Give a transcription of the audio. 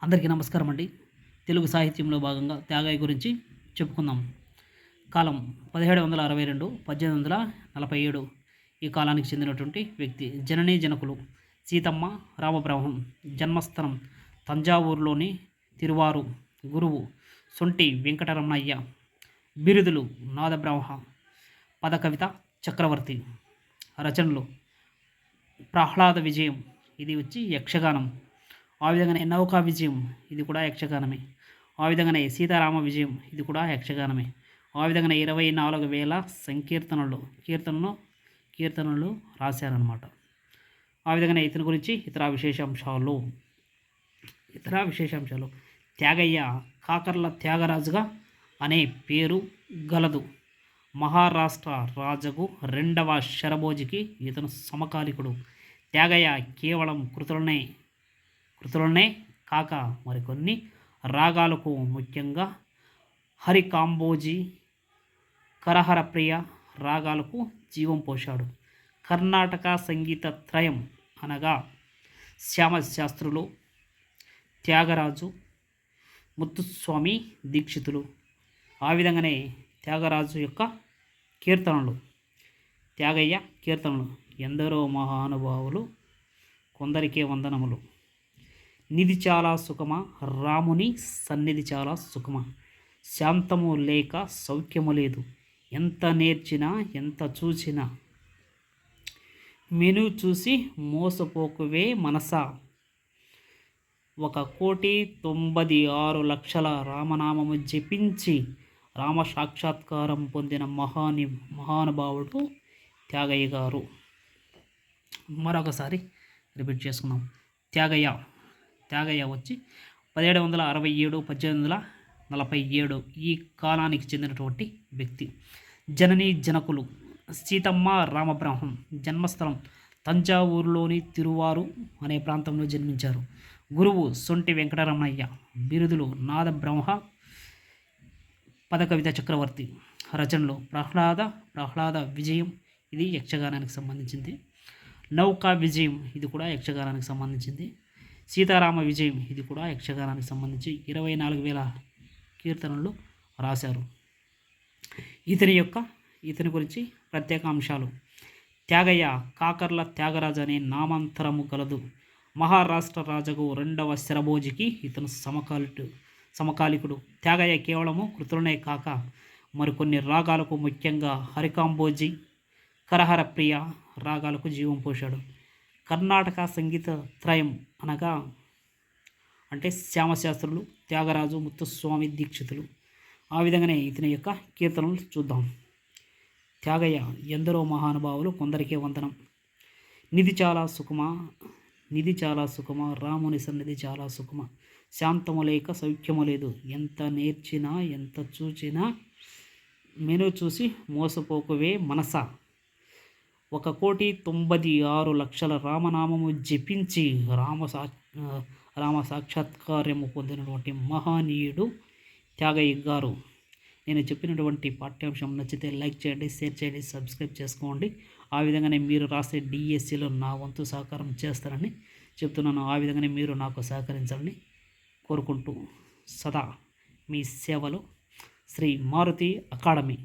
అందరికీ నమస్కారం అండి. తెలుగు సాహిత్యంలో భాగంగా త్యాగయ్య గురించి చెప్పుకుందాం. కాలం 1762, 1847 ఈ కాలానికి చెందినటువంటి వ్యక్తి. జననీ జనకులు సీతమ్మ రామబ్రహ్మం. జన్మస్థలం తంజావూరులోని తిరువారు. గురువు సొంటి వెంకటరమణయ్య. బిరుదులు నాదబ్రహ్మ, పదకవిత చక్రవర్తి. రచనలు ప్రహ్లాద విజయం, ఇది వచ్చి యక్షగానం. ఆ విధంగానే నౌకా విజయం, ఇది కూడా యక్షగానమే. ఆ విధంగానే సీతారామ విజయం, ఇది కూడా యక్షగానమే. ఆ విధంగానే 24,000 కీర్తనలు రాశారనమాట. ఆ విధంగానే ఇతని గురించి ఇతర విశేషాంశాలు త్యాగయ్య కాకర్ల త్యాగరాజుగా అనే పేరు గలదు. మహారాష్ట్ర రాజుకు 2వ శరభోజికి ఇతను సమకాలికుడు. త్యాగయ్య కేవలం కృతులనే కాక మరికొన్ని రాగాలకు, ముఖ్యంగా హరికాంబోజి, కరహరప్రియ రాగాలకు జీవం పోశాడు. కర్ణాటక సంగీత త్రయం అనగా శ్యామశాస్త్రులు, త్యాగరాజు, ముత్తుస్వామి దీక్షితులు. ఆ విధంగానే త్యాగరాజు యొక్క త్యాగయ్య కీర్తనలు ఎందరో మహానుభావులు, కొందరికే వందనములు. నిధి చాలా సుఖమా, రాముని సన్నిధి చాలా సుఖమా, శాంతము లేక సౌఖ్యము లేదు, ఎంత నేర్చినా ఎంత చూసినా, మెను చూసి మోసపోకువే మనసా, 1,96,00,000 రామనామము జపించి రామ సాక్షాత్కారం పొందిన మహానుభావుడు త్యాగయ్య గారు. మరొకసారి రిపీట్ చేసుకుందాం. త్యాగయ్య వచ్చి 1767, 1847 ఈ కాలానికి చెందినటువంటి వ్యక్తి. జననీ జనకులు సీతమ్మ రామబ్రహ్మం. జన్మస్థలం తంజావూరులోని తిరువారు అనే ప్రాంతంలో జన్మించారు. గురువు సొంటి వెంకటరమణయ్య. బిరుదులు నాదబ్రహ్మ, పదకవిత చక్రవర్తి. రచనలు ప్రహ్లాద విజయం, ఇది యక్షగానానికి సంబంధించింది. నౌకా విజయం, ఇది కూడా యక్షగానానికి సంబంధించింది. సీతారామ విజయం, ఇది కూడా యక్షగానానికి సంబంధించి 24,000 కీర్తనలు రాశారు. ఇతని గురించి ప్రత్యేక అంశాలు. త్యాగయ్య కాకర్ల త్యాగరాజు అనే నామాంతరము గలదు. మహారాష్ట్ర రాజుకు 2వ శరభోజికి ఇతను సమకాలికుడు. త్యాగయ్య కేవలము కృతులనే కాక మరికొన్ని రాగాలకు, ముఖ్యంగా హరికాంబోజి, కరహరప్రియ రాగాలకు జీవం పోశాడు. కర్ణాటక సంగీత త్రయం అనగా అంటే శ్యామశాస్త్రులు, త్యాగరాజు, ముత్తుస్వామి దీక్షితులు. ఆ విధంగానే ఇతని యొక్క కీర్తనలు చూద్దాం. త్యాగయ్య ఎందరో మహానుభావులు, కొందరికే వందనం. నిధి చాలా సుఖమా, రాముని సన్నిధి చాలా సుఖమా, శాంతము లేక సౌఖ్యము లేదు, ఎంత నేర్చినా ఎంత చూచినా, మెను చూసి మోసపోకువే మనసా, 1,96,00,000 రామనామము జపించి రామ సాక్షాత్కార్యము పొందినటువంటి మహనీయుడు త్యాగయ్య గారు. నేను చెప్పినటువంటి పాఠ్యాంశం నచ్చితే లైక్ చేయండి, షేర్ చేయండి, సబ్స్క్రైబ్ చేసుకోండి. ఆ విధంగానే మీరు రాసే డిఎస్సిలో నా వంతు సహకారం చేస్తారని చెప్తున్నాను. ఆ విధంగానే మీరు నాకు సహకరించాలని కోరుకుంటూ సదా మీ సేవలో శ్రీ మారుతి అకాడమీ.